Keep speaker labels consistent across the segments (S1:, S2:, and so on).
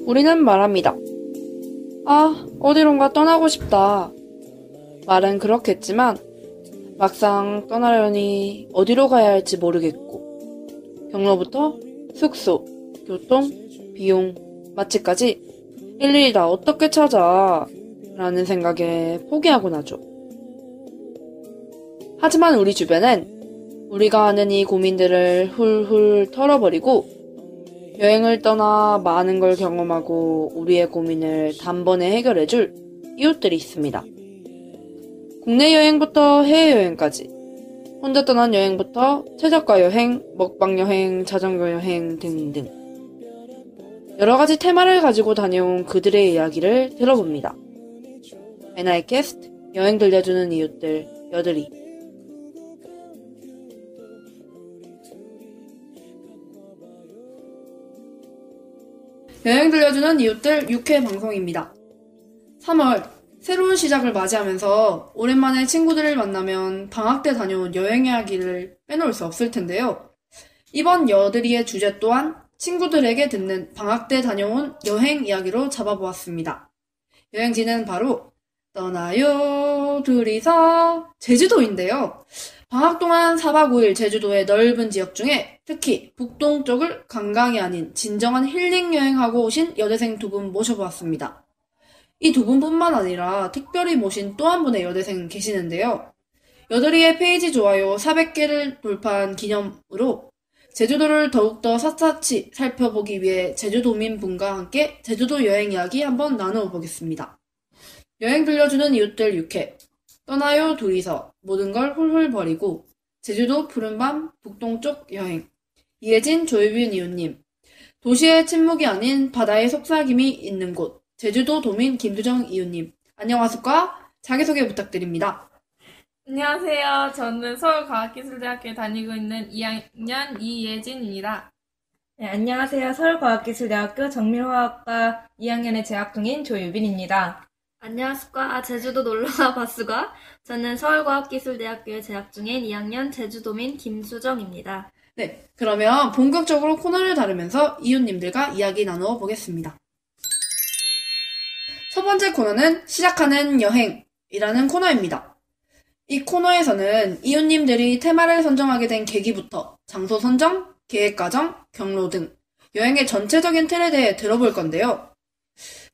S1: 우리는 말합니다. 아, 어디론가 떠나고 싶다. 말은 그렇겠지만 막상 떠나려니 어디로 가야 할지 모르겠고 경로부터 숙소, 교통, 비용, 맛집까지 일일이 다 어떻게 찾아? 라는 생각에 포기하곤 하죠. 하지만 우리 주변엔 우리가 아는 이 고민들을 훌훌 털어버리고 여행을 떠나 많은 걸 경험하고 우리의 고민을 단번에 해결해줄 이웃들이 있습니다. 국내 여행부터 해외여행까지, 혼자 떠난 여행부터 최저가 여행, 먹방 여행, 자전거 여행 등등 여러 가지 테마를 가지고 다녀온 그들의 이야기를 들어봅니다. NI캐스트 여행 들려주는 이웃들 여드리. 여행 들려주는 이웃들 6회 방송입니다. 3월 새로운 시작을 맞이하면서 오랜만에 친구들을 만나면 방학 때 다녀온 여행 이야기를 빼놓을 수 없을 텐데요. 이번 여드리의 주제 또한 친구들에게 듣는 방학 때 다녀온 여행 이야기로 잡아보았습니다. 여행지는 바로 떠나요 둘이서 제주도인데요. 방학 동안 4박 5일 제주도의 넓은 지역 중에 특히 북동쪽을 관광이 아닌 진정한 힐링 여행하고 오신 여대생 두 분 모셔보았습니다. 이 두 분뿐만 아니라 특별히 모신 또 한 분의 여대생 계시는데요. 여드리의 페이지 좋아요 400개를 돌파한 기념으로 제주도를 더욱더 샅샅이 살펴보기 위해 제주도민 분과 함께 제주도 여행 이야기 한번 나누어 보겠습니다. 여행 들려주는 이웃들 6회 떠나요 둘이서 모든 걸 훌훌 버리고 제주도 푸른밤 북동쪽 여행. 이혜진 조유빈 이웃님. 도시의 침묵이 아닌 바다의 속삭임이 있는 곳 제주도 도민 김두정 이웃님. 안녕하십니까? 자기소개 부탁드립니다.
S2: 안녕하세요. 저는 서울과학기술대학교에 다니고 있는 2학년 이예진입니다.
S3: 네, 안녕하세요. 서울과학기술대학교 정밀화학과 2학년에 재학 중인 조유빈입니다.
S4: 안녕하십니까. 제주도 놀러와 봤수가. 저는 서울과학기술대학교에 재학 중인 2학년 제주도민 김수정입니다.
S1: 네, 그러면 본격적으로 코너를 다루면서 이웃님들과 이야기 나누어 보겠습니다. 첫 번째 코너는 시작하는 여행이라는 코너입니다. 이 코너에서는 이웃님들이 테마를 선정하게 된 계기부터 장소 선정, 계획 과정, 경로 등 여행의 전체적인 틀에 대해 들어볼 건데요.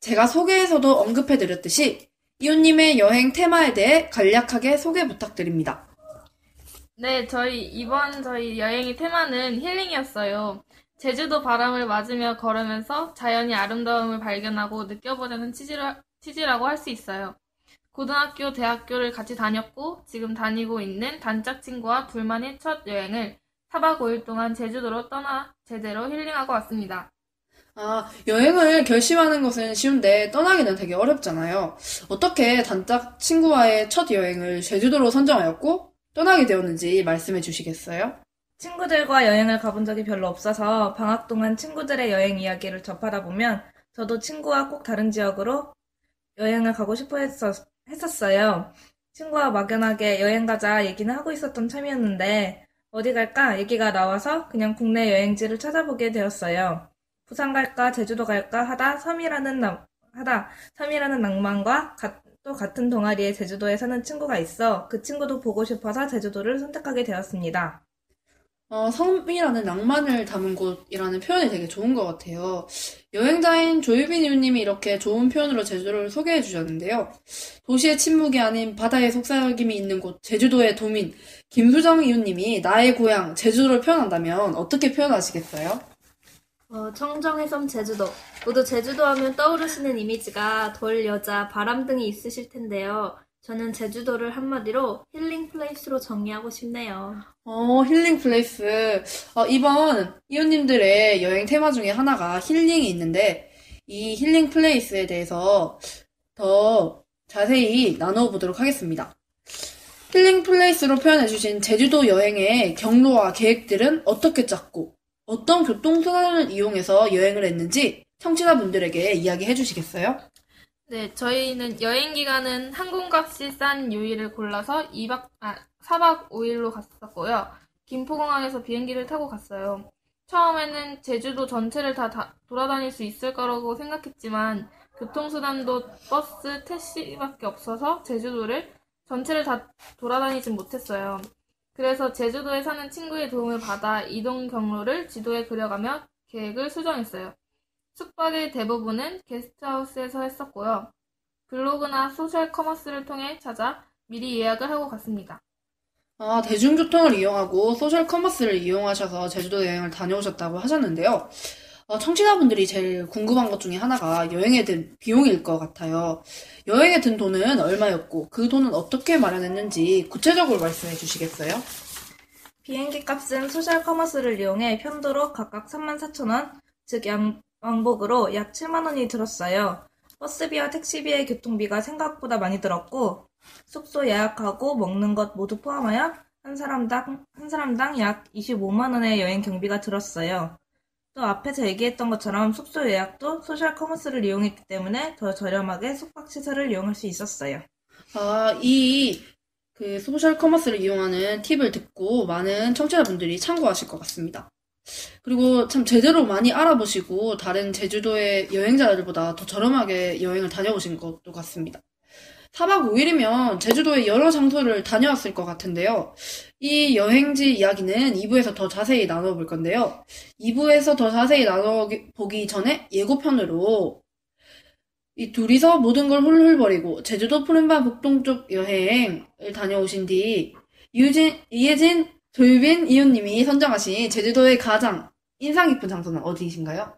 S1: 제가 소개에서도 언급해드렸듯이 이웃님의 여행 테마에 대해 간략하게 소개 부탁드립니다.
S2: 네, 이번 저희 여행의 테마는 힐링이었어요. 제주도 바람을 맞으며 걸으면서 자연의 아름다움을 발견하고 느껴보자는 취지라고 할 수 있어요. 고등학교, 대학교를 같이 다녔고 지금 다니고 있는 단짝 친구와 둘만의 첫 여행을 4박 5일 동안 제주도로 떠나 제대로 힐링하고 왔습니다.
S1: 여행을 결심하는 것은 쉬운데 떠나기는 되게 어렵잖아요. 어떻게 단짝 친구와의 첫 여행을 제주도로 선정하였고 떠나게 되었는지 말씀해 주시겠어요?
S3: 친구들과 여행을 가본 적이 별로 없어서 방학 동안 친구들의 여행 이야기를 접하다 보면 저도 친구와 꼭 다른 지역으로 여행을 가고 싶어 했었어요. 친구와 막연하게 여행 가자 얘기는 하고 있었던 참이었는데 어디 갈까 얘기가 나와서 그냥 국내 여행지를 찾아보게 되었어요. 부산 갈까 제주도 갈까 하다 섬이라는 낭만과 또 같은 동아리에 제주도에 사는 친구가 있어 그 친구도 보고 싶어서 제주도를 선택하게 되었습니다.
S1: 섬이라는 낭만을 담은 곳이라는 표현이 되게 좋은 것 같아요. 여행자인 조유빈 이웃님이 이렇게 좋은 표현으로 제주도를 소개해 주셨는데요. 도시의 침묵이 아닌 바다의 속삭임이 있는 곳 제주도의 도민 김수정 이웃님이 나의 고향 제주도를 표현한다면 어떻게 표현하시겠어요?
S4: 청정의 섬 제주도. 모두 제주도 하면 떠오르시는 이미지가 돌, 여자, 바람 등이 있으실 텐데요. 저는 제주도를 한마디로 힐링 플레이스로 정의하고 싶네요.
S1: 힐링 플레이스. 이번 이웃님들의 여행 테마 중에 하나가 힐링이 있는데, 이 힐링 플레이스에 대해서 더 자세히 나눠보도록 하겠습니다. 힐링 플레이스로 표현해주신 제주도 여행의 경로와 계획들은 어떻게 짰고, 어떤 교통수단을 이용해서 여행을 했는지 청취자분들에게 이야기해 주시겠어요?
S2: 네, 저희는 여행 기간은 항공값이 싼 요일을 골라서 4박 5일로 갔었고요. 김포공항에서 비행기를 타고 갔어요. 처음에는 제주도 전체를 다 돌아다닐 수 있을 거라고 생각했지만 교통수단도 버스, 택시밖에 없어서 제주도를 전체를 다 돌아다니진 못했어요. 그래서 제주도에 사는 친구의 도움을 받아 이동 경로를 지도에 그려가며 계획을 수정했어요. 숙박의 대부분은 게스트하우스에서 했었고요. 블로그나 소셜 커머스를 통해 찾아 미리 예약을 하고 갔습니다.
S1: 아, 대중교통을 이용하고 소셜 커머스를 이용하셔서 제주도 여행을 다녀오셨다고 하셨는데요. 청취자분들이 제일 궁금한 것 중에 하나가 여행에 든 비용일 것 같아요. 여행에 든 돈은 얼마였고 그 돈은 어떻게 마련했는지 구체적으로 말씀해 주시겠어요?
S3: 비행기 값은 소셜 커머스를 이용해 편도로 각각 34,000원, 즉 왕복으로 약 7만 원이 들었어요. 버스비와 택시비의 교통비가 생각보다 많이 들었고 숙소 예약하고 먹는 것 모두 포함하여 한 사람당 약 25만 원의 여행 경비가 들었어요. 또 앞에서 얘기했던 것처럼 숙소 예약도 소셜 커머스를 이용했기 때문에 더 저렴하게 숙박시설을 이용할 수 있었어요.
S1: 그 소셜 커머스를 이용하는 팁을 듣고 많은 청취자분들이 참고하실 것 같습니다. 그리고 참 제대로 많이 알아보시고 다른 제주도의 여행자들보다 더 저렴하게 여행을 다녀오신 것도 같습니다. 4박 5일이면 제주도의 여러 장소를 다녀왔을 것 같은데요. 이 여행지 이야기는 2부에서 더 자세히 나눠볼 건데요. 2부에서 더 자세히 나눠보기 전에 예고편으로 이 둘이서 모든 걸 훌훌 버리고 제주도 푸른밤 북동쪽 여행을 다녀오신 뒤 이혜진, 조유빈, 이웃님이 선정하신 제주도의 가장 인상 깊은 장소는 어디이신가요?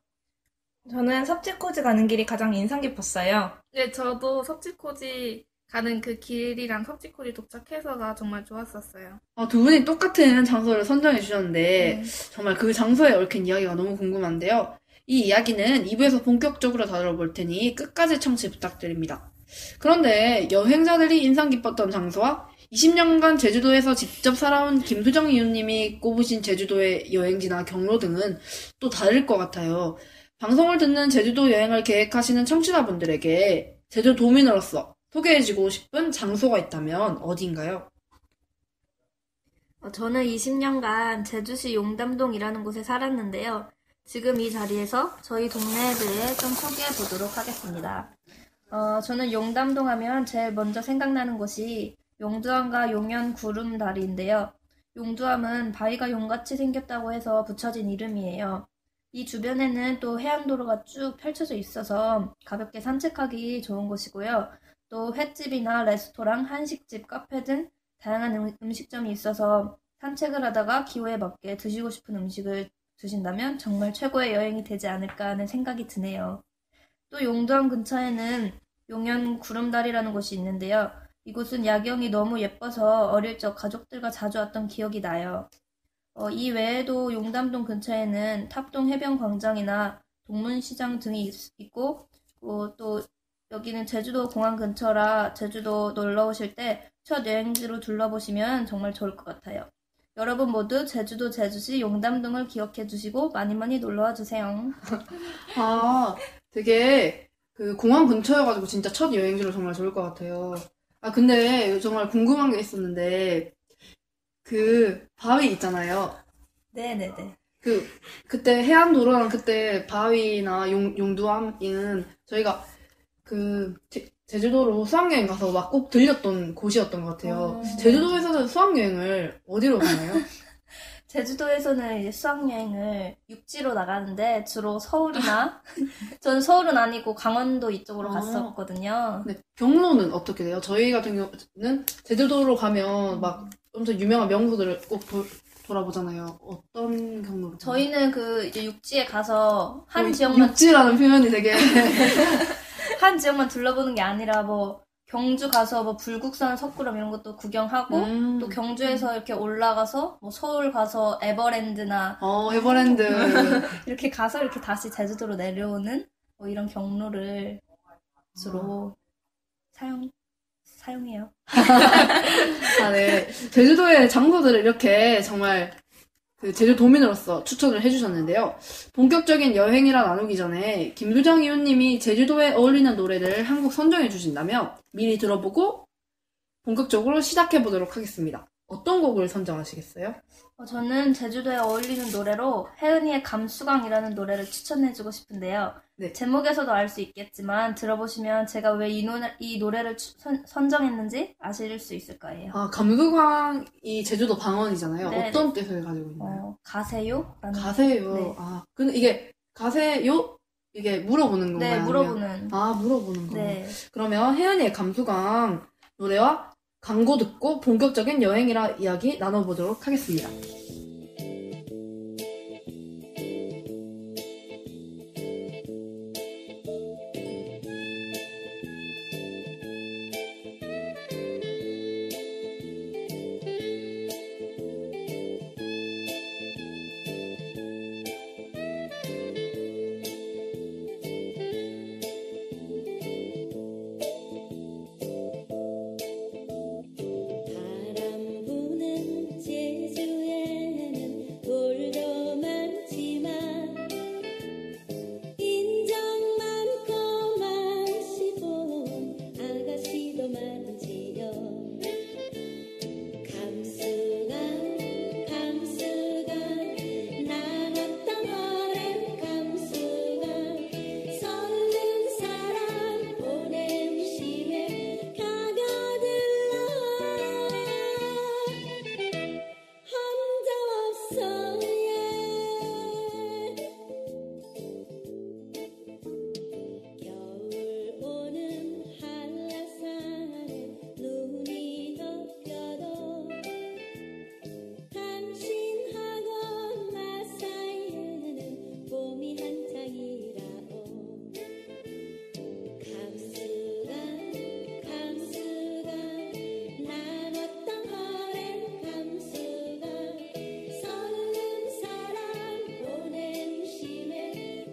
S3: 저는 섭지코지 가는 길이 가장 인상 깊었어요.
S2: 네, 저도 섭지코지 가는 그 길이랑 섭지코지 도착해서가 정말 좋았었어요.
S1: 두 분이 똑같은 장소를 선정해 주셨는데 정말 그 장소에 얽힌 이야기가 너무 궁금한데요. 이 이야기는 2부에서 본격적으로 다뤄볼 테니 끝까지 청취 부탁드립니다. 그런데 여행자들이 인상 깊었던 장소와 20년간 제주도에서 직접 살아온 김수정 이웃님이 꼽으신 제주도의 여행지나 경로 등은 또 다를 것 같아요. 방송을 듣는 제주도 여행을 계획하시는 청취자분들에게 제주도민으로서 소개해주고 싶은 장소가 있다면 어디인가요?
S4: 저는 20년간 제주시 용담동이라는 곳에 살았는데요. 지금 이 자리에서 저희 동네에 대해 좀 소개해 보도록 하겠습니다. 저는 용담동 하면 제일 먼저 생각나는 곳이 용두암과 용연 구름다리인데요. 용두암은 바위가 용같이 생겼다고 해서 붙여진 이름이에요. 이 주변에는 또 해안도로가 쭉 펼쳐져 있어서 가볍게 산책하기 좋은 곳이고요. 또 횟집이나 레스토랑, 한식집, 카페 등 다양한 음식점이 있어서 산책을 하다가 기호에 맞게 드시고 싶은 음식을 드신다면 정말 최고의 여행이 되지 않을까 하는 생각이 드네요. 또 용두암 근처에는 용연 구름다리라는 곳이 있는데요. 이곳은 야경이 너무 예뻐서 어릴 적 가족들과 자주 왔던 기억이 나요. 이 외에도 용담동 근처에는 탑동 해변광장이나 동문시장 등이 있고 또 여기는 제주도 공항 근처라 제주도 놀러 오실 때 첫 여행지로 둘러보시면 정말 좋을 것 같아요. 여러분 모두 제주도 제주시 용담동을 기억해 주시고 많이 많이 놀러와 주세요.
S1: 되게 그 공항 근처여가지고 진짜 첫 여행지로 정말 좋을 것 같아요. 근데 정말 궁금한 게 있었는데 그 바위 있잖아요.
S3: 네네네.
S1: 그때 해안도로랑 그때 바위나 용두암은 저희가 제주도로 수학여행 가서 막 꼭 들렸던 곳이었던 것 같아요. 제주도에서는 수학여행을 어디로 가나요?
S4: 제주도에서는 이제 수학여행을 육지로 나가는데 주로 서울이나 저는 서울은 아니고 강원도 이쪽으로 갔었거든요.
S1: 네, 경로는 어떻게 돼요? 저희 같은 경우는 제주도로 가면 막 엄청 유명한 명소들을 꼭 돌아보잖아요. 어떤 경로로?
S4: 저희는 이제 육지에 가서 한 지역만
S1: 육지라는 표현이 되게
S4: 한 지역만 둘러보는 게 아니라 경주 가서 불국산 석굴암 이런 것도 구경하고 또 경주에서 이렇게 올라가서 서울 가서 에버랜드나
S1: 에버랜드
S4: 이렇게 가서 이렇게 다시 제주도로 내려오는 이런 경로를 주로 사용해요.
S1: 네. 제주도의 장소들을 이렇게 정말 제주도민으로서 추천을 해주셨는데요. 본격적인 여행이라 나누기 전에 김수정 이웃님이 제주도에 어울리는 노래를 한 곡 선정해 주신다면 미리 들어보고 본격적으로 시작해 보도록 하겠습니다. 어떤 곡을 선정하시겠어요?
S4: 저는 제주도에 어울리는 노래로 혜은이의 감수광이라는 노래를 추천해주고 싶은데요.
S1: 네.
S4: 제목에서도 알 수 있겠지만 들어보시면 제가 왜 이 노래를 선정했는지 아실 수 있을 거예요.
S1: 감수광이 제주도 방언이잖아요.
S4: 네,
S1: 어떤 뜻을 가지고 있나요?
S4: 가세요? 라는
S1: 가세요.
S4: 네.
S1: 근데 이게 가세요? 이게 물어보는 건가요?
S4: 네,
S1: 아니면-
S4: 물어보는.
S1: 물어보는 거예요.
S4: 네.
S1: 그러면 혜연이의 감수광 노래와 광고 듣고 본격적인 여행이라 이야기 나눠보도록 하겠습니다.
S5: 바람 부는 제주에는 돌도 많지만 인정 많고 많으시고 아가씨도 많지요. 감수가 난 어떤 오랜 감수가 설른 사람 보냄심에 가가들러 혼자 없어 겨울 오는 한라산에 눈이 덮여도 당신하고 나 사이에는 봄이 한창이라오. 감수가 난 어떤 오랜 감수가 설른 사람 보냄심에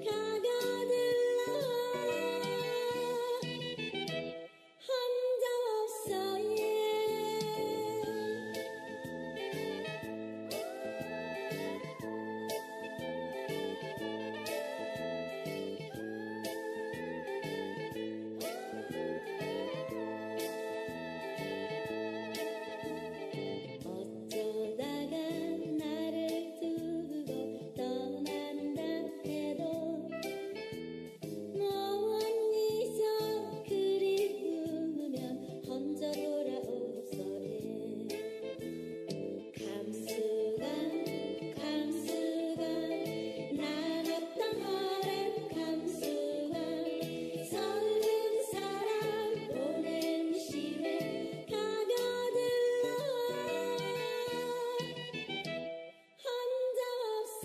S5: 가가들러 혼자 없어 어쩌다가 나를 두고 떠난다 해도 멀리서 그리우면 혼자 돌아오소에. 감수가 난 어떤 오랜 감수가 설른 사람 보냄심에 가가들러 혼자 없어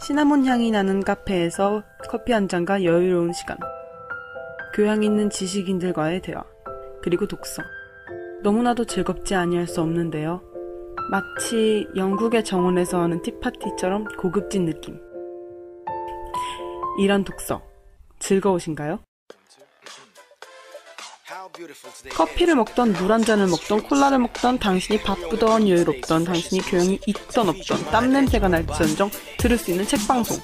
S6: 시나몬 향이 나는 카페에서 커피 한 잔과 여유로운 시간. 교양 있는 지식인들과의 대화. 그리고 독서. 너무나도 즐겁지 아니할 수 없는데요. 마치 영국의 정원에서 하는 티파티처럼 고급진 느낌. 이런 독서 즐거우신가요? 커피를 먹던 물 한 잔을 먹던 콜라를 먹던 당신이 바쁘던 여유롭던 당신이 교양이 있던 없던 땀 냄새가 날지언정 들을 수 있는 책방송.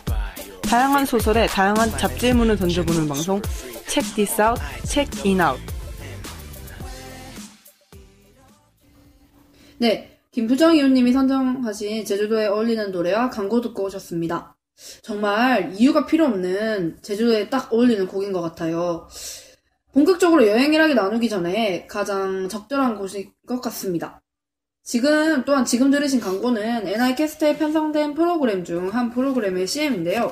S6: 다양한 소설에 다양한 잡질문을 던져보는 방송 Check This Out, Check In Out.
S1: 네, 김부정 이호님이 선정하신 제주도에 어울리는 노래와 광고 듣고 오셨습니다. 정말 이유가 필요 없는 제주도에 딱 어울리는 곡인 것 같아요. 본격적으로 여행 일하기 나누기 전에 가장 적절한 곳일 것 같습니다. 지금 들으신 광고는 NI캐스트에 편성된 프로그램 중 한 프로그램의 CM인데요.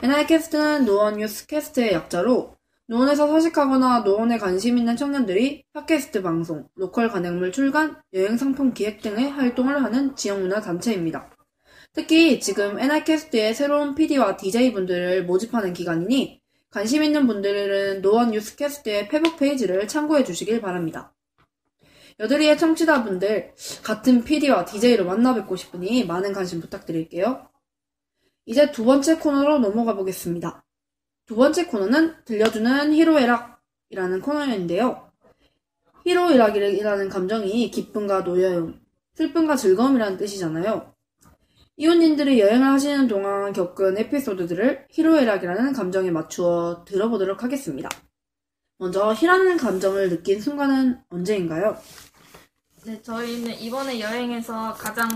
S1: NI캐스트는 노원 뉴스캐스트의 약자로 노원에서 서식하거나 노원에 관심 있는 청년들이 팟캐스트 방송, 로컬 간행물 출간, 여행 상품 기획 등의 활동을 하는 지역문화 단체입니다. 특히 지금 NI캐스트의 새로운 PD와 DJ분들을 모집하는 기간이니 관심 있는 분들은 노원 뉴스캐스트의 페북 페이지를 참고해 주시길 바랍니다. 여드리의 청취자분들, 같은 PD와 DJ로 만나 뵙고 싶으니 많은 관심 부탁드릴게요. 이제 두 번째 코너로 넘어가 보겠습니다. 두 번째 코너는 들려주는 희로애락이라는 코너인데요. 희로애락이라는 감정이 기쁨과 노여움, 슬픔과 즐거움이라는 뜻이잖아요. 이웃님들이 여행을 하시는 동안 겪은 에피소드들을 희로애락이라는 감정에 맞추어 들어보도록 하겠습니다. 먼저 희라는 감정을 느낀 순간은 언제인가요?
S2: 네, 저희는 이번에 여행에서 가장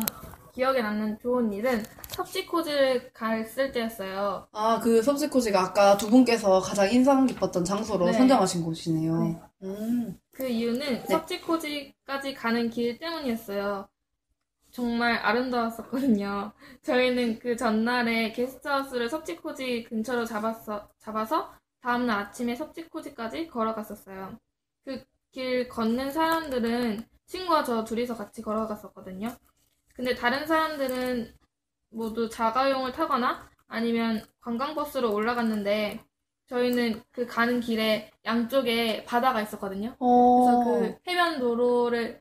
S2: 기억에 남는 좋은 일은 섭지코지를 갔을 때였어요.
S1: 아, 그 섭지코지가 아까 두 분께서 가장 인상 깊었던 장소로
S2: 네.
S1: 선정하신 곳이네요.
S2: 네. 그 이유는 섭지코지까지 가는 길 때문이었어요. 정말 아름다웠었거든요. 저희는 그 전날에 게스트하우스를 섭지코지 근처로 잡아서 다음날 아침에 섭지코지까지 걸어갔었어요. 그 길 걷는 사람들은 친구와 저 둘이서 같이 걸어갔었거든요. 근데 다른 사람들은 모두 자가용을 타거나 아니면 관광버스로 올라갔는데 저희는 그 가는 길에 양쪽에 바다가 있었거든요. 그래서 그 해변 도로에서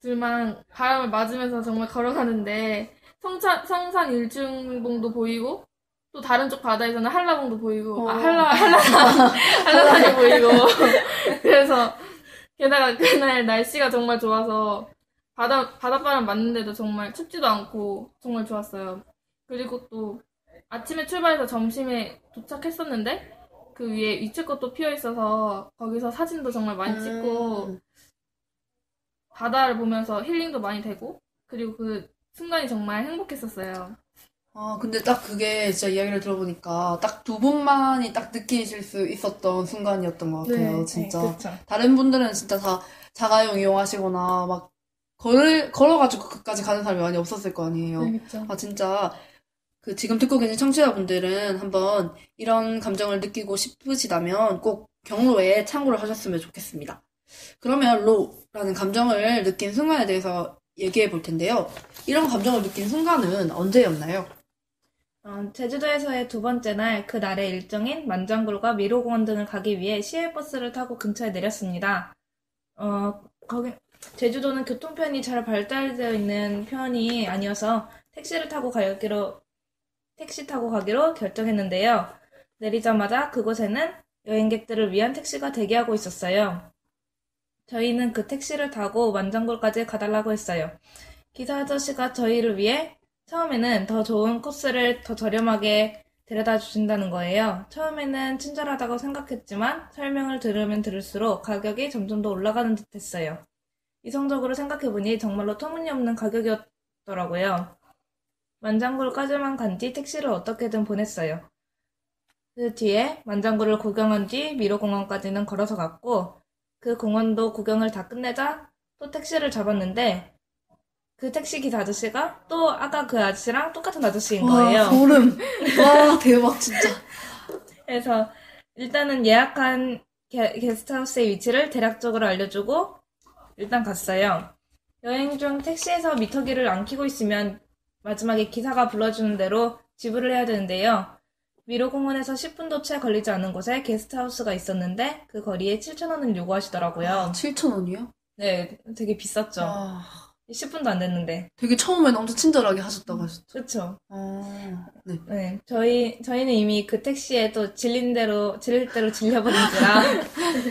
S2: 둘만 바람을 맞으면서 정말 걸어가는데 성산 일출봉도 보이고 또 다른 쪽 바다에서는 한라봉도 보이고 한라산이 보이고 그래서 게다가 그날 날씨가 정말 좋아서 바닷바람 맞는데도 정말 춥지도 않고 정말 좋았어요. 그리고 또 아침에 출발해서 점심에 도착했었는데 그 위에 위치꽃도 피어 있어서 거기서 사진도 정말 많이 찍고 바다를 보면서 힐링도 많이 되고 그리고 그 순간이 정말 행복했었어요.
S1: 아, 근데 딱 그게 진짜 이야기를 들어보니까 딱 두 분만이 딱 느끼실 수 있었던 순간이었던 것 같아요, 진짜.
S3: 네, 그쵸.
S1: 다른 분들은 진짜 다 자가용 이용하시거나 막 걸어가지고 그까지 가는 사람이 많이 없었을 거 아니에요.
S3: 그쵸.
S1: 아, 진짜 그 지금 듣고 계신 청취자분들은 한번 이런 감정을 느끼고 싶으시다면 꼭 경로에 참고를 하셨으면 좋겠습니다. 그러면 로라는 감정을 느낀 순간에 대해서 얘기해 볼 텐데요. 이런 감정을 느낀 순간은 언제였나요?
S3: 제주도에서의 두 번째 날, 그 날의 일정인 만장굴과 미로공원 등을 가기 위해 시외버스를 타고 근처에 내렸습니다. 제주도는 교통편이 잘 발달되어 있는 편이 아니어서 택시 타고 가기로 결정했는데요. 내리자마자 그곳에는 여행객들을 위한 택시가 대기하고 있었어요. 저희는 그 택시를 타고 만장굴까지 가달라고 했어요. 기사 아저씨가 저희를 위해 처음에는 더 좋은 코스를 더 저렴하게 데려다 주신다는 거예요. 처음에는 친절하다고 생각했지만 설명을 들으면 들을수록 가격이 점점 더 올라가는 듯 했어요. 이성적으로 생각해보니 정말로 터무니없는 가격이었더라고요. 만장굴까지만 간 뒤 택시를 어떻게든 보냈어요. 그 뒤에 만장굴을 구경한 뒤 미로공원까지는 걸어서 갔고 그 공원도 구경을 다 끝내자 또 택시를 잡았는데 그 택시 기사 아저씨가 또 아까 그 아저씨랑 똑같은 아저씨인 거예요.
S1: 와, 소름. 와, 대박, 진짜.
S3: 그래서 일단은 예약한 게스트하우스의 위치를 대략적으로 알려주고 일단 갔어요. 여행 중 택시에서 미터기를 안 켜고 있으면 마지막에 기사가 불러주는 대로 지불을 해야 되는데요. 미로공원에서 10분도 채 걸리지 않은 곳에 게스트하우스가 있었는데 그 거리에 7,000원을 요구하시더라고요.
S1: 7,000원이요?
S3: 네, 되게 비쌌죠. 10분도 안 됐는데.
S1: 되게 처음엔 엄청 친절하게 하셨다고 하셨죠.
S3: 그렇죠.
S1: 네.
S3: 네, 저희는 이미 그 택시에 또 질릴 대로 질려버린지라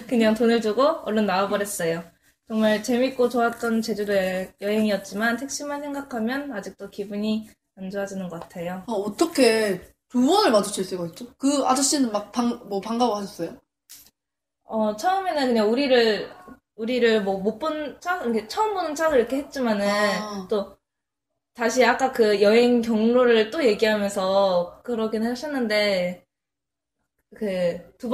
S3: 그냥 돈을 주고 얼른 나와버렸어요. 정말 재밌고 좋았던 제주도 여행이었지만 택시만 생각하면 아직도 기분이 안 좋아지는 것 같아요.
S1: 아, 어떻게 두 번을 마주칠 수가 있죠? 그 아저씨는 막 반가워하셨어요?
S3: 처음에는 그냥 우리를 뭐 못 본 척, 이렇게 처음 보는 척을 이렇게 했지만은 또 다시 아까 그 여행 경로를 또 얘기하면서 그러긴 하셨는데 그 두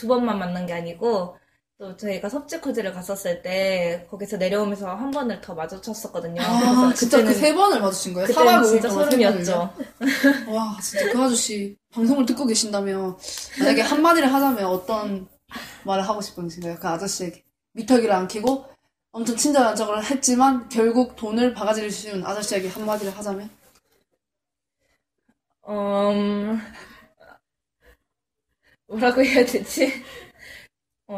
S3: 번만 만난 게 아니고 또 저희가 섭지코지를 갔었을 때 거기서 내려오면서 한 번을 더 마주쳤었거든요.
S1: 아, 진짜 그 세 번을 마주친 거예요? 4박 5일
S3: 진짜
S1: 동안
S3: 소름이었죠.
S1: 와, 진짜 그 아저씨 방송을 듣고 계신다면 만약에 한마디를 하자면 어떤 말을 하고 싶으신가요? 그 아저씨에게. 미터기를 안 켜고 엄청 친절한 척을 했지만 결국 돈을 바가지를 씌운 아저씨에게 한마디를 하자면?
S3: 뭐라고 해야 되지?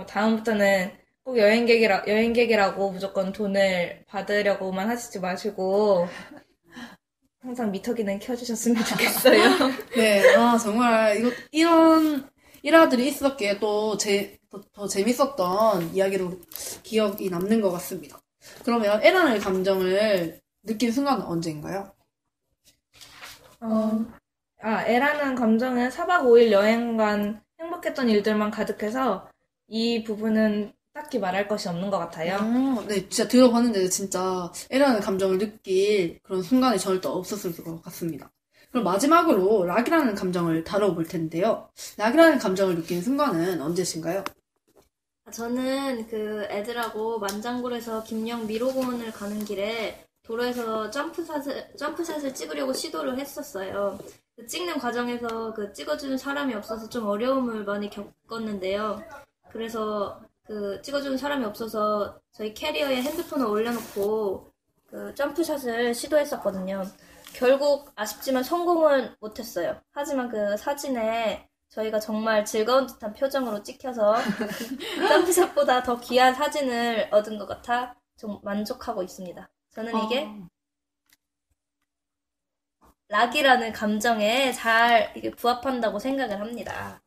S3: 다음부터는 꼭 여행객이라고 무조건 돈을 받으려고만 하시지 마시고 항상 미터기는 켜주셨으면 좋겠어요.
S1: 네, 정말 이런 일화들이 있었기에 또 더 재밌었던 이야기로 기억이 남는 것 같습니다. 그러면 애란의 감정을 느낀 순간은 언제인가요?
S3: 애라는 감정은 4박 5일 여행간 행복했던 일들만 가득해서 이 부분은 딱히 말할 것이 없는 것 같아요.
S1: 네, 진짜 들어봤는데 진짜 애라는 감정을 느낄 그런 순간이 절대 없었을 것 같습니다. 그럼 마지막으로 락이라는 감정을 다뤄볼 텐데요. 락이라는 감정을 느낀 순간은 언제신가요?
S4: 저는 그 애들하고 만장굴에서 김영 미로공원을 가는 길에 도로에서 점프샷을 찍으려고 시도를 했었어요. 그 찍는 과정에서 그 찍어주는 사람이 없어서 좀 어려움을 많이 겪었는데요. 그래서 그 찍어주는 사람이 없어서 저희 캐리어에 핸드폰을 올려놓고 그 점프샷을 시도했었거든요. 결국 아쉽지만 성공은 못했어요. 하지만 그 사진에 저희가 정말 즐거운 듯한 표정으로 찍혀서 점프샷보다 더 귀한 사진을 얻은 것 같아 좀 만족하고 있습니다. 저는 이게 락이라는 감정에 잘 이게 부합한다고 생각을 합니다.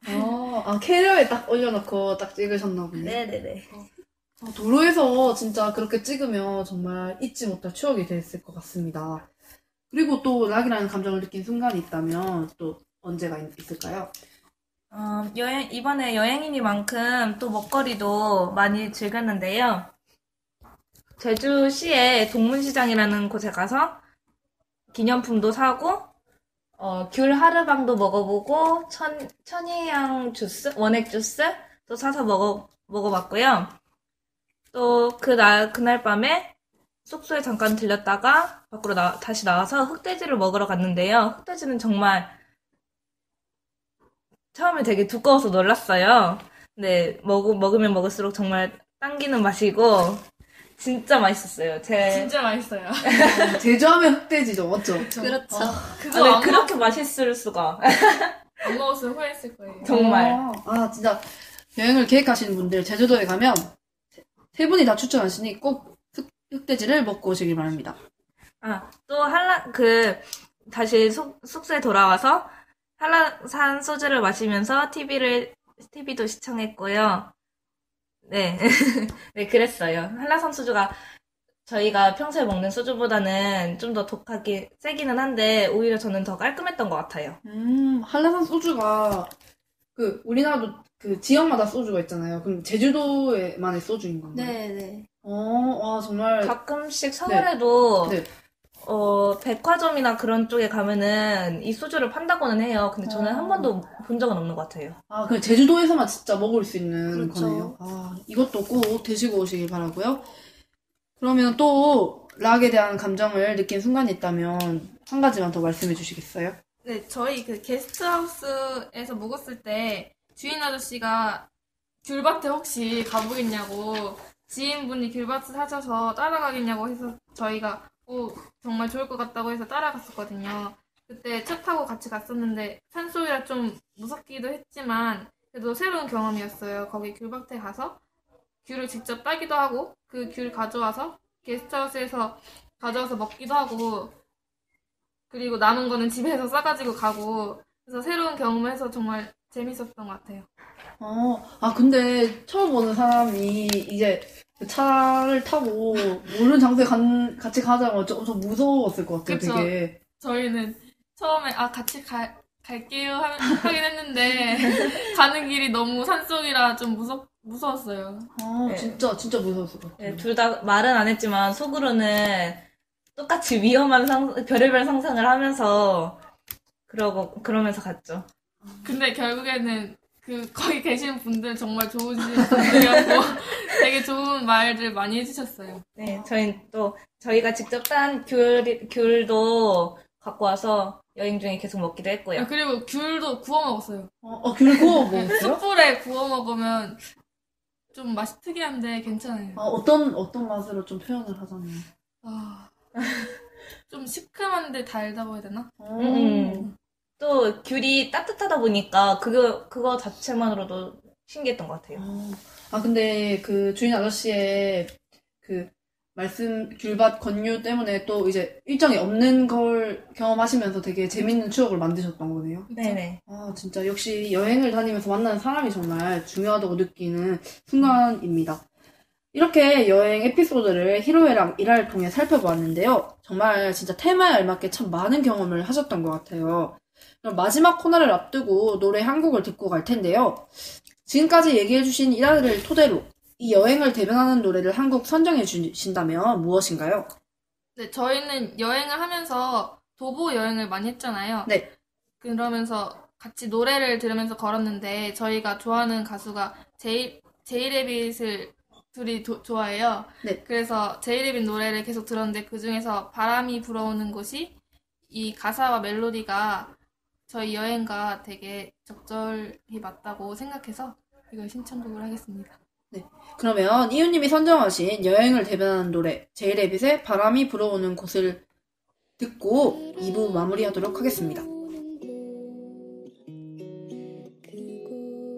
S1: 캐리어에 딱 올려놓고 딱 찍으셨나 보네.
S4: 네네네.
S1: 도로에서 진짜 그렇게 찍으면 정말 잊지 못할 추억이 됐을 것 같습니다. 그리고 또 락이라는 감정을 느낀 순간이 있다면 또 언제가 있을까요?
S3: 이번에 여행이니만큼 또 먹거리도 많이 즐겼는데요. 제주시의 동문시장이라는 곳에 가서 기념품도 사고, 귤 하르방도 먹어보고, 천혜향 주스, 원액 주스도 사서 먹어봤고요. 또 그날 밤에 숙소에 잠깐 들렸다가 밖으로 다시 나와서 흑돼지를 먹으러 갔는데요. 흑돼지는 정말 처음에 되게 두꺼워서 놀랐어요. 근데 먹으면 먹을수록 정말 당기는 맛이고 진짜 맛있었어요.
S2: 진짜 맛있어요.
S1: 제주하면 흑돼지죠, 맞죠?
S4: 그렇죠.
S3: 근데 그렇게 맛있을 수가.
S2: 안 먹었으면 후회했을 거예요.
S3: 정말.
S1: 진짜 여행을 계획하시는 분들 제주도에 가면 세 분이 다 추천하시니 꼭 흑돼지를 먹고 오시길 바랍니다.
S3: 또 다시 숙소에 돌아와서 한라산 소주를 마시면서 TV도 시청했고요. 네. 네, 그랬어요. 한라산 소주가 저희가 평소에 먹는 소주보다는 좀 더 독하게 세기는 한데, 오히려 저는 더 깔끔했던 것 같아요.
S1: 한라산 소주가 우리나라도 그 지역마다 소주가 있잖아요. 그럼 제주도에만의 소주인 건가요?
S4: 네네.
S1: 정말.
S3: 가끔씩 서울에도
S1: 네.
S3: 백화점이나 그런 쪽에 가면은 이 소주를 판다고는 해요. 근데 저는 한 번도 본 적은 없는 것 같아요.
S1: 그 제주도에서만 진짜 먹을 수 있는
S4: 그렇죠.
S1: 거네요. 이것도 꼭 드시고 오시길 바라고요. 그러면 또 락에 대한 감정을 느낀 순간이 있다면 한 가지만 더 말씀해 주시겠어요?
S2: 네, 저희 그 게스트하우스에서 묵었을 때 주인 아저씨가 귤밭에 혹시 가보겠냐고 지인분이 귤밭을 사셔서 따라가겠냐고 해서 저희가 정말 좋을 것 같다고 해서 따라갔었거든요. 그때 차 타고 같이 갔었는데 산속이라 좀 무섭기도 했지만 그래도 새로운 경험이었어요. 거기 귤밭에 가서 귤을 직접 따기도 하고 그 귤 가져와서 게스트하우스에서 가져와서 먹기도 하고 그리고 남은 거는 집에서 싸가지고 가고 그래서 새로운 경험을 해서 정말 재밌었던 것 같아요.
S1: 근데 처음 보는 사람이 이제 그 차를 타고 모르는 장소에 같이 가자면 엄청 무서웠을 것 같아요,
S2: 그쵸.
S1: 되게.
S2: 저희는 처음에 같이 갈게요 하긴 했는데 가는 길이 너무 산속이라 좀 무서웠어요.
S3: 네.
S1: 진짜 무서웠을 것 같아요.
S3: 네, 둘 다 말은 안 했지만 속으로는 똑같이 위험한 별의별 상상을 하면서 그러면서 갔죠.
S2: 근데 결국에는 거기 계시는 분들 정말 좋으신 분들이었고 되게 좋은 말들 많이 해주셨어요.
S3: 네, 저희가 직접 딴 귤도 갖고 와서 여행 중에 계속 먹기도 했고요.
S2: 그리고 귤도 구워 먹었어요.
S1: 귤 구워 먹었어요?
S2: 숯불에 구워 먹으면 좀 맛이 특이한데 괜찮아요.
S1: 어떤 맛으로 좀 표현을 하자면.
S2: 좀 시큼한데 달다고 해야 되나?
S3: 또 귤이 따뜻하다 보니까 그거 자체만으로도 신기했던 것 같아요.
S1: 근데 그 주인 아저씨의 그 말씀 귤밭 권유 때문에 또 이제 일정이 없는 걸 경험하시면서 되게 재밌는 추억을 만드셨던 거네요.
S3: 네네.
S1: 진짜 역시 여행을 다니면서 만나는 사람이 정말 중요하다고 느끼는 순간입니다. 이렇게 여행 에피소드를 희로애랑 일화를 통해 살펴보았는데요. 정말 진짜 테마에 알맞게 참 많은 경험을 하셨던 것 같아요. 그럼 마지막 코너를 앞두고 노래 한 곡을 듣고 갈 텐데요. 지금까지 얘기해주신 일화들을 토대로 이 여행을 대변하는 노래를 한 곡 선정해 주신다면 무엇인가요?
S2: 네, 저희는 여행을 하면서 도보 여행을 많이 했잖아요.
S1: 네.
S2: 그러면서 같이 노래를 들으면서 걸었는데 저희가 좋아하는 가수가 제이레빗을 둘이 좋아해요.
S1: 네.
S2: 그래서 제이레빗 노래를 계속 들었는데 그 중에서 바람이 불어오는 곳이 이 가사와 멜로디가 저희 여행과 되게 적절히 맞다고 생각해서 이걸 신청곡을 하겠습니다.
S1: 그러면 이유님이 선정하신 여행을 대변하는 노래 제이레빗의 바람이 불어오는 곳을 듣고 2부 마무리하도록 하겠습니다.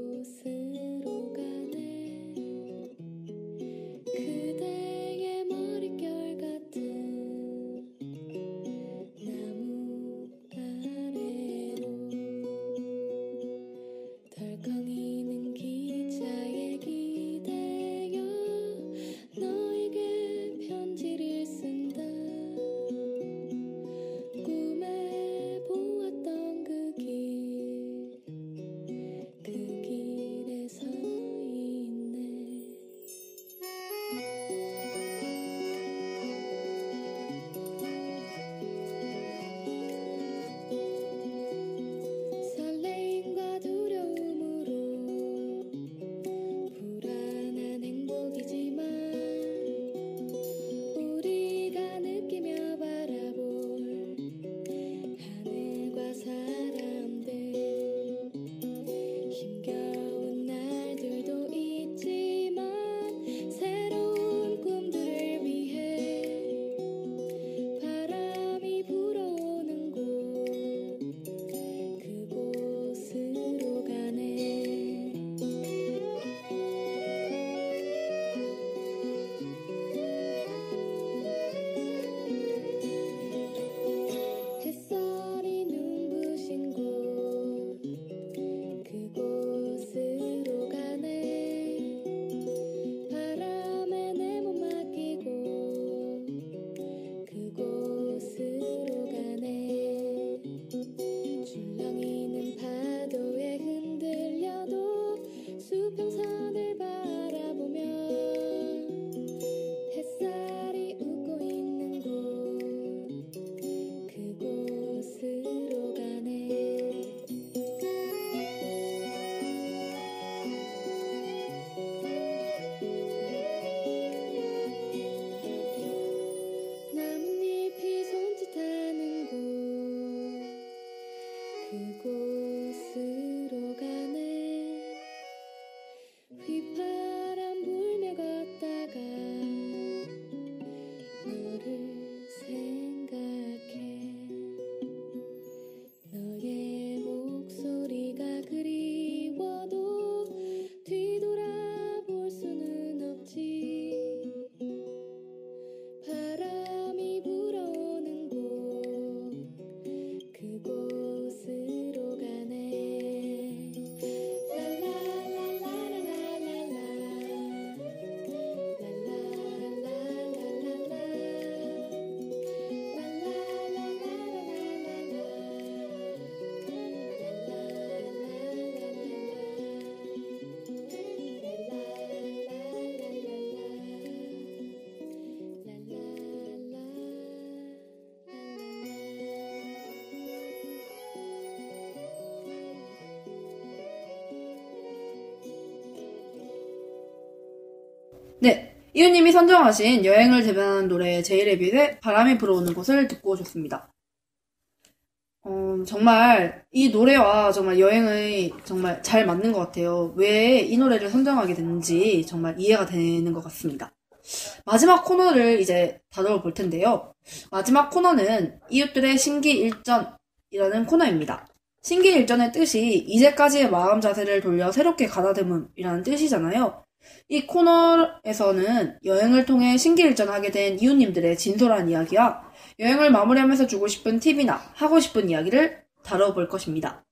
S5: 그곳으로 가네 그대의 머릿결 같은 나무 아래로 덜컹이는 기차에 기대어 너에게 편지를 쓴다 꿈에 보았던 그 길에 서 있네 설레임과 두려움으로 불안한 행복이지만 우리가 느끼며 바라볼 하늘과 사람들 힘겨운 날들도 있지만 새로운 꿈들을 위해 바람이 불어오는 곳 그곳으로 가네 햇살이 눈부신 곳 그곳으로 가네 바람에 내 몸 맡기고 그곳으로 가네 줄렁이는 파도에 흔들려도 수평선을 바라보며 햇살이 웃고 있는 곳 그곳으로 가네 나뭇잎이 손짓하는 곳 그곳으로 가네 휘파람 불며 걷다가 너를 생각해 너의 목소리가 그리워도 뒤돌아볼 수는 없지 바람이 불어오는 곳 그곳으로 가네
S1: 네, 이유님이 선정하신 여행을 대변하는 노래 제이레빗의 바람이 불어오는 곳을 듣고 오셨습니다. 정말 이 노래와 정말 여행의 정말 잘 맞는 것 같아요. 왜 이 노래를 선정하게 됐는지 정말 이해가 되는 것 같습니다. 마지막 코너를 이제 다뤄볼 텐데요. 마지막 코너는 이웃들의 신기일전이라는 코너입니다. 신기일전의 뜻이 이제까지의 마음 자세를 돌려 새롭게 가다듬음이라는 뜻이잖아요. 이 코너에서는 여행을 통해 신기일전하게 된 이웃님들의 진솔한 이야기와 여행을 마무리하면서 주고 싶은 팁이나 하고 싶은 이야기를 다뤄볼 것입니다.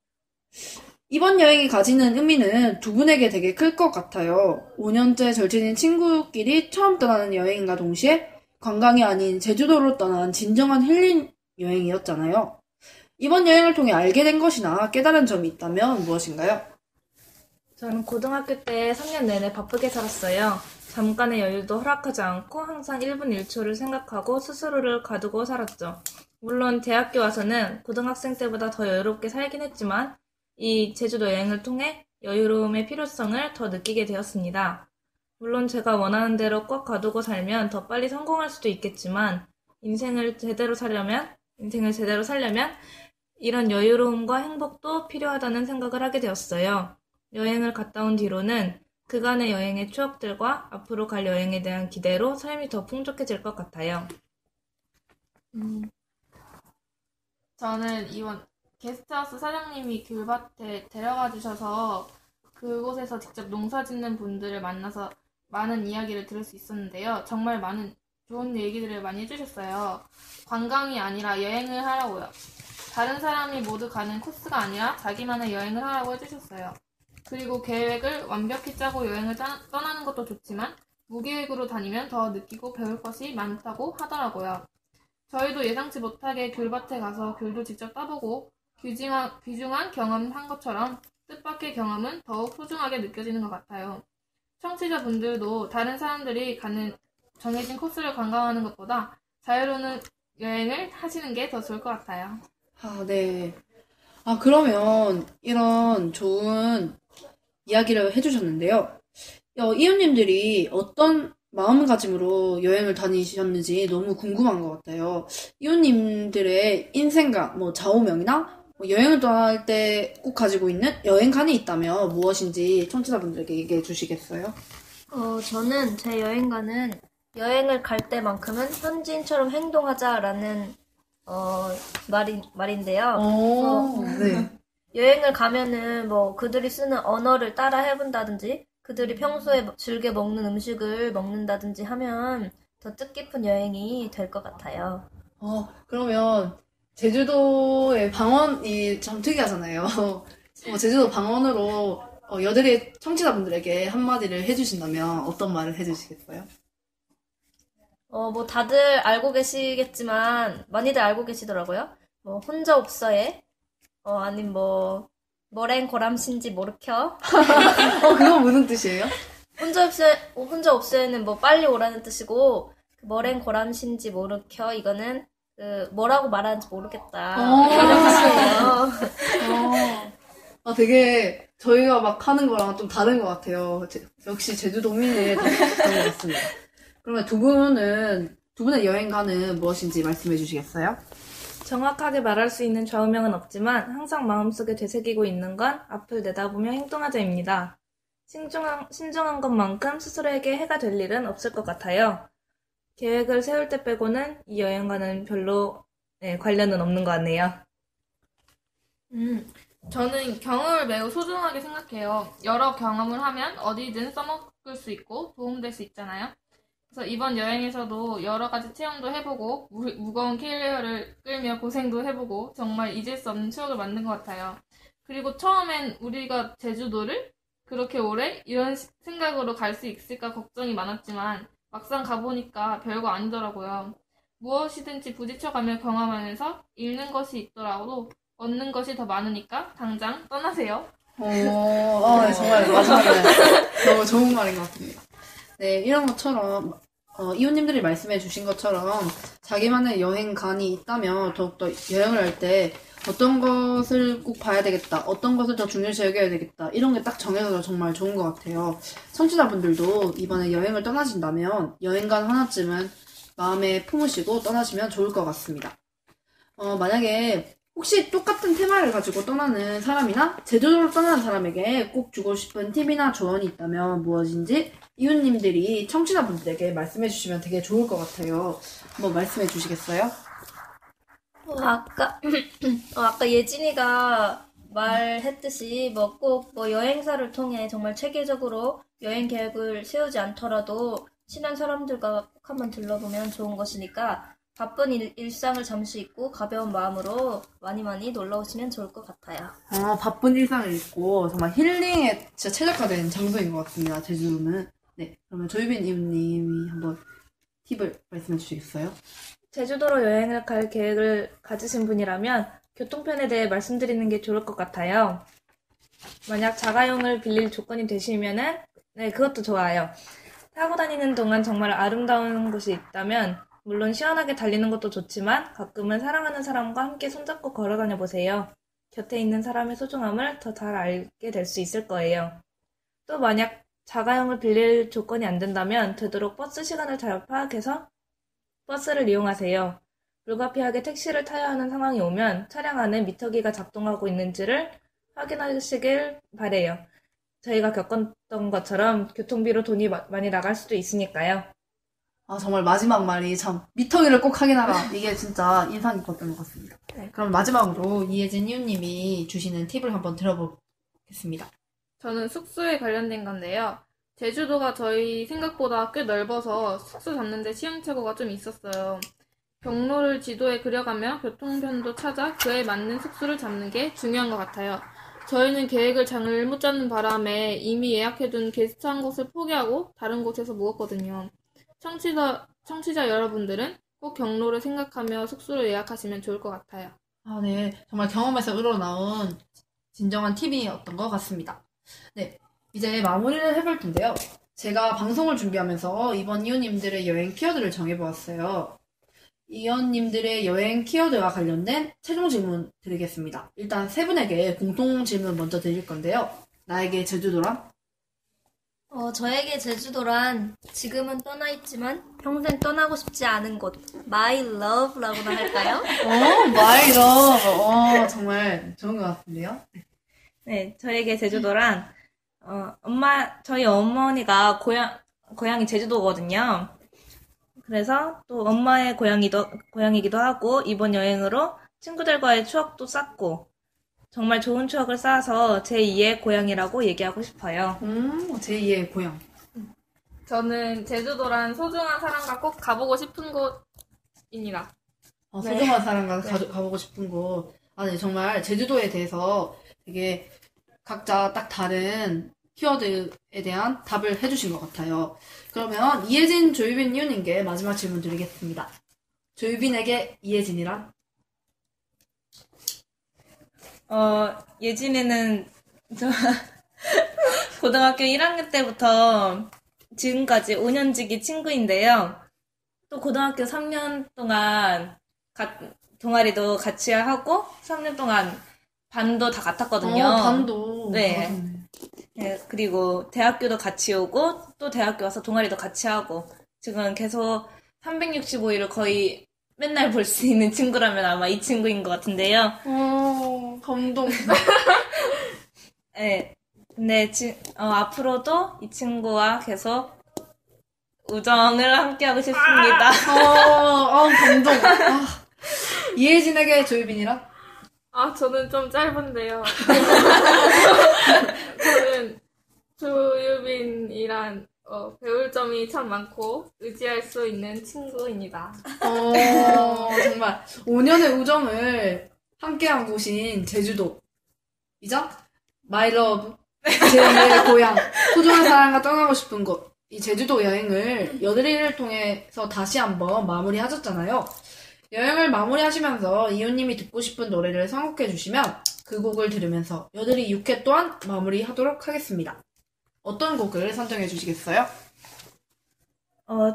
S1: 이번 여행이 가지는 의미는 두 분에게 되게 클 것 같아요. 5년째 절친인 친구끼리 처음 떠나는 여행과 동시에 관광이 아닌 제주도로 떠난 진정한 힐링 여행이었잖아요. 이번 여행을 통해 알게 된 것이나 깨달은 점이 있다면 무엇인가요?
S3: 저는 고등학교 때 3년 내내 바쁘게 살았어요. 잠깐의 여유도 허락하지 않고 항상 1분 1초를 생각하고 스스로를 가두고 살았죠. 물론 대학교 와서는 고등학생 때보다 더 여유롭게 살긴 했지만 이 제주도 여행을 통해 여유로움의 필요성을 더 느끼게 되었습니다. 물론 제가 원하는 대로 꽉 가두고 살면 더 빨리 성공할 수도 있겠지만 인생을 제대로 살려면 이런 여유로움과 행복도 필요하다는 생각을 하게 되었어요. 여행을 갔다 온 뒤로는 그간의 여행의 추억들과 앞으로 갈 여행에 대한 기대로 삶이 더 풍족해질 것 같아요.
S2: 저는 이번 게스트하우스 사장님이 귤밭에 데려가 주셔서 그곳에서 직접 농사 짓는 분들을 만나서 많은 이야기를 들을 수 있었는데요. 정말 많은 좋은 얘기들을 많이 해주셨어요. 관광이 아니라 여행을 하라고요. 다른 사람이 모두 가는 코스가 아니라 자기만의 여행을 하라고 해주셨어요. 그리고 계획을 완벽히 짜고 여행을 떠나는 것도 좋지만 무계획으로 다니면 더 느끼고 배울 것이 많다고 하더라고요. 저희도 예상치 못하게 귤밭에 가서 귤도 직접 따보고 귀중한 경험한 것처럼 뜻밖의 경험은 더욱 소중하게 느껴지는 것 같아요. 청취자분들도 다른 사람들이 가는 정해진 코스를 관광하는 것보다 자유로운 여행을 하시는 게 더 좋을 것 같아요.
S1: 아, 네. 그러면 이런 좋은 이야기를 해주셨는데요. 이웃님들이 어떤 마음가짐으로 여행을 다니셨는지 너무 궁금한 것 같아요. 이웃님들의 인생관, 좌우명이나 여행을 떠날 때 꼭 가지고 있는 여행관이 있다면 무엇인지 청취자분들에게 얘기해 주시겠어요?
S4: 저는 제 여행가는 여행을 갈 때만큼은 현지인처럼 행동하자라는 말인데요.
S1: 네.
S4: 여행을 가면은 그들이 쓰는 언어를 따라 해본다든지 그들이 평소에 즐겨 먹는 음식을 먹는다든지 하면 더 뜻깊은 여행이 될 것 같아요.
S1: 그러면 제주도의 방언이 참 특이하잖아요. 제주도 방언으로 여드리 청취자분들에게 한마디를 해주신다면 어떤 말을 해주시겠어요?
S4: 다들 알고 계시겠지만 많이들 알고 계시더라고요. 혼자 없어에 아님 머랭 고람신지 모르켜.
S1: 그건 무슨 뜻이에요?
S4: 혼자 없어에는 빨리 오라는 뜻이고 머랭 고람신지 모르켜 이거는 뭐라고 말하는지 모르겠다 이런 뜻이에요.
S1: 되게 저희가 막 하는 거랑 좀 다른 것 같아요. 역시 제주도민의 다른 것 같습니다. 그러면 두 분의 여행가는 무엇인지 말씀해 주시겠어요?
S3: 정확하게 말할 수 있는 좌우명은 없지만 항상 마음속에 되새기고 있는 건 앞을 내다보며 행동하자입니다. 신중한 것만큼 스스로에게 해가 될 일은 없을 것 같아요. 계획을 세울 때 빼고는 이 여행과는 별로 관련은 없는 것 같네요.
S2: 저는 경험을 매우 소중하게 생각해요. 여러 경험을 하면 어디든 써먹을 수 있고 도움될 수 있잖아요. 그래서 이번 여행에서도 여러 가지 체험도 해보고 무거운 캐리어를 끌며 고생도 해보고 정말 잊을 수 없는 추억을 만든 것 같아요. 그리고 처음엔 우리가 제주도를 그렇게 오래 이런 생각으로 갈 수 있을까 걱정이 많았지만 막상 가보니까 별거 아니더라고요. 무엇이든지 부딪혀가며 경험하면서 잃는 것이 있더라도 얻는 것이 더 많으니까 당장 떠나세요.
S1: 네, 정말 마지막에 너무 좋은 말인 것 같습니다. 네, 이런 것처럼 이웃님들이 말씀해 주신 것처럼 자기만의 여행관이 있다면 더욱더 여행을 할 때 어떤 것을 꼭 봐야 되겠다, 어떤 것을 더 중요시 여겨야 되겠다 이런 게 딱 정해져서 정말 좋은 것 같아요. 청취자분들도 이번에 여행을 떠나신다면 여행관 하나쯤은 마음에 품으시고 떠나시면 좋을 것 같습니다. 만약에 혹시 똑같은 테마를 가지고 떠나는 사람이나 제주도로 떠나는 사람에게 꼭 주고 싶은 팁이나 조언이 있다면 무엇인지 이웃님들이 청취자분들에게 말씀해 주시면 되게 좋을 것 같아요. 한번 말씀해 주시겠어요?
S4: 아까 예진이가 말했듯이 꼭 여행사를 통해 정말 체계적으로 여행 계획을 세우지 않더라도 친한 사람들과 꼭 한번 들러보면 좋은 것이니까 바쁜 일상을 잠시 잊고 가벼운 마음으로 많이 많이 놀러 오시면 좋을 것 같아요.
S1: 바쁜 일상을 잊고 정말 힐링에 진짜 최적화된 장소인 것 같습니다. 제주도는. 네, 그러면 조유빈 이모님이 한번 팁을 말씀해 주시겠어요?
S3: 제주도로 여행을 갈 계획을 가지신 분이라면 교통편에 대해 말씀드리는 게 좋을 것 같아요. 만약 자가용을 빌릴 조건이 되시면은, 네, 그것도 좋아요. 타고 다니는 동안 정말 아름다운 곳이 있다면, 물론 시원하게 달리는 것도 좋지만, 가끔은 사랑하는 사람과 함께 손잡고 걸어 다녀 보세요. 곁에 있는 사람의 소중함을 더 잘 알게 될 수 있을 거예요. 또 만약 자가용을 빌릴 조건이 안 된다면, 되도록 버스 시간을 잘 파악해서 버스를 이용하세요. 불가피하게 택시를 타야 하는 상황이 오면 차량 안에 미터기가 작동하고 있는지를 확인하시길 바래요. 저희가 겪었던 것처럼 교통비로 돈이 많이 나갈 수도 있으니까요.
S1: 정말 마지막 말이 참 미터기를 꼭 확인하라. 이게 진짜 인상 깊었던 것 같습니다.
S3: 네.
S1: 그럼 마지막으로 이혜진 이웃님이 주시는 팁을 한번 들어보겠습니다.
S2: 저는 숙소에 관련된 건데요. 제주도가 저희 생각보다 꽤 넓어서 숙소 잡는데 시행착오가 좀 있었어요. 경로를 지도에 그려가며 교통편도 찾아 그에 맞는 숙소를 잡는 게 중요한 것 같아요. 저희는 계획을 잘못 짜는 바람에 이미 예약해둔 게스트 한 곳을 포기하고 다른 곳에서 묵었거든요. 청취자 여러분들은 꼭 경로를 생각하며 숙소를 예약하시면 좋을 것 같아요.
S1: 네. 정말 경험에서 우러나온 진정한 팁이었던 것 같습니다. 네. 이제 마무리를 해볼 텐데요. 제가 방송을 준비하면서 이번 이웃님들의 여행 키워드를 정해보았어요. 이웃님들의 여행 키워드와 관련된 최종 질문 드리겠습니다. 일단 세 분에게 공통 질문 먼저 드릴 건데요. 나에게 제주도란?
S4: 저에게 제주도란 지금은 떠나 있지만 평생 떠나고 싶지 않은 곳, My Love라고나 할까요?
S1: 마이 러브. 정말 좋은 것 같은데요.
S3: 네, 저에게 제주도란, 저희 어머니가 고향이 제주도거든요. 그래서 또 엄마의 고향이기도 하고, 이번 여행으로 친구들과의 추억도 쌓고, 정말 좋은 추억을 쌓아서 제2의 고향이라고 얘기하고 싶어요.
S1: 제2의 고향.
S2: 저는 제주도란 소중한 사람과 꼭 가보고 싶은 곳입니다.
S1: 소중한 사람과 가보고 싶은 곳. 네, 정말 제주도에 대해서 되게 각자 딱 다른 키워드에 대한 답을 해주신 것 같아요. 그러면 이혜진, 조유빈 이웃님께 마지막 질문 드리겠습니다. 조유빈에게 이혜진이란?
S3: 예진이는 고등학교 1학년 때부터 지금까지 5년지기 친구인데요. 또 고등학교 3년 동안 동아리도 같이 하고 3년 동안 반도 다 같았거든요.
S1: 반도.
S3: 네. 네. 그리고 대학교도 같이 오고 또 대학교 와서 동아리도 같이 하고 지금 계속 365일을 거의 맨날 볼 수 있는 친구라면 아마 이 친구인 것 같은데요.
S1: 감동.
S3: 네. 근데 앞으로도 이 친구와 계속 우정을 함께하고 싶습니다.
S1: 감동. 이혜진에게 조유빈이란?
S2: 저는 좀 짧은데요. 저는 조유빈이란 배울 점이 참 많고 의지할 수 있는 친구입니다.
S1: 정말 5년의 우정을 함께한 곳인 제주도이자 마이 러브, 제2의 고향, 소중한 사람과 떠나고 싶은 곳. 이 제주도 여행을 여드리를 통해서 다시 한번 마무리하셨잖아요. 여행을 마무리하시면서 이웃님이 듣고 싶은 노래를 선곡해 주시면 그 곡을 들으면서 여드리 6회 또한 마무리하도록 하겠습니다. 어떤 곡을 선정해 주시겠어요?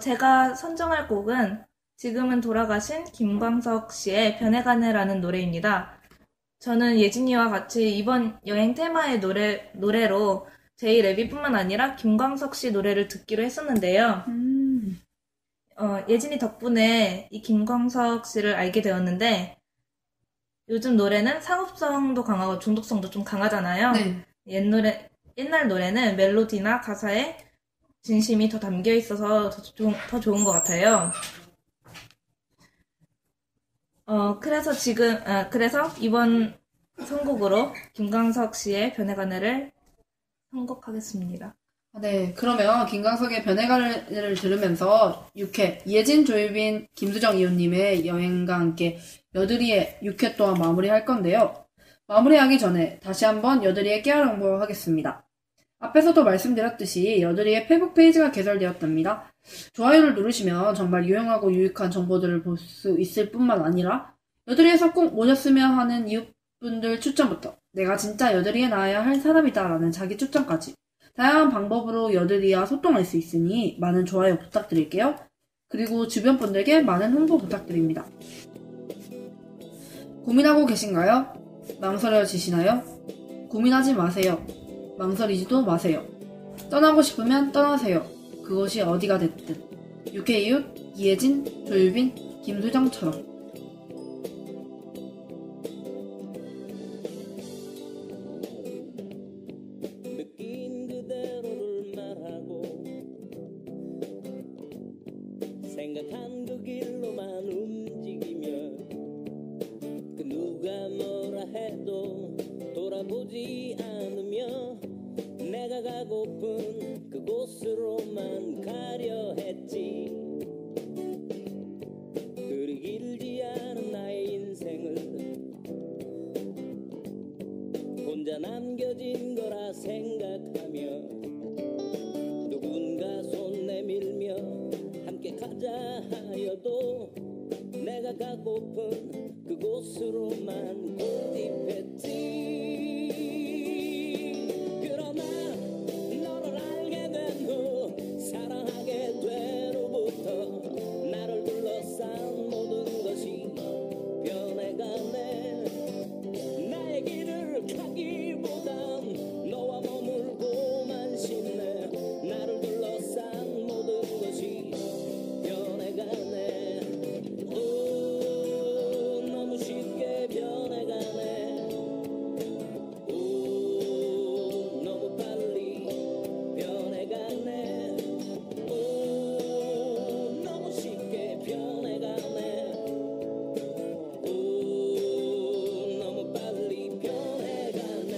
S3: 제가 선정할 곡은 지금은 돌아가신 김광석 씨의 변해가네라는 노래입니다. 저는 예진이와 같이 이번 여행 테마의 노래로 제이레비뿐만 아니라 김광석 씨 노래를 듣기로 했었는데요. 예진이 덕분에 이 김광석 씨를 알게 되었는데 요즘 노래는 상업성도 강하고 중독성도 좀 강하잖아요.
S1: 네.
S3: 옛날 노래는 멜로디나 가사에 진심이 더 담겨 있어서 더 좋은 것 같아요. 그래서 이번 선곡으로 김광석 씨의 변해가네를 선곡하겠습니다.
S1: 네, 그러면 김광석의 변해가를 들으면서 6회 이혜진, 조유빈, 김수정 이호님의 여행과 함께 여드리의 6회 또한 마무리할 건데요. 마무리하기 전에 다시 한번 여드리의 깨알 홍보를 하겠습니다. 앞에서도 말씀드렸듯이 여드리의 페북 페이지가 개설되었답니다. 좋아요를 누르시면 정말 유용하고 유익한 정보들을 볼 수 있을 뿐만 아니라 여드리에서 꼭 모셨으면 하는 이웃분들 추천부터 내가 진짜 여드리에 나와야 할 사람이다라는 자기 추천까지 다양한 방법으로 여드리와 소통할 수 있으니 많은 좋아요 부탁드릴게요. 그리고 주변 분들께 많은 홍보 부탁드립니다. 고민하고 계신가요? 망설여지시나요? 고민하지 마세요. 망설이지도 마세요. 떠나고 싶으면 떠나세요. 그것이 어디가 됐든. 육회이웃, 이혜진, 조유빈, 김수정처럼.
S7: 느낀 그대로를 말하고 생각한 그 길로만 움직이며 그 누가 뭐라 해도 돌아보지 않으며 내가 가고픈 그곳으로만 가려 했지. 그리 길지 않은 나의 인생을 혼자 남겨진 거라 생각하며 누군가 손 내밀며 함께 가자 하여도 내가 가고픈 그곳으로만 고집했지. 그러나 너를 알게 된 후 사랑하게 된 후부터 나를 둘러싼 모든 것이 변해가네. 나의 길을 가기보단 너와 머물고만 싶네. 나를 둘러싼 모든 것이 변해가네. 오, 너무 쉽게 변해가네. 오, 너무 빨리 변해가네. 오, 너무 쉽게 변해가네. 오, 너무 빨리 변해가네.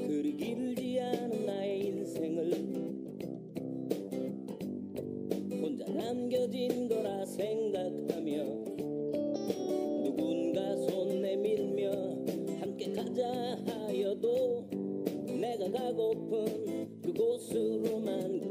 S7: 그리 길지 않은 나의 인생을 혼자 남겨진 거라 생각하며 누군가 손 내밀며 함께 가자 하여도 내가 가고픈 그곳으로만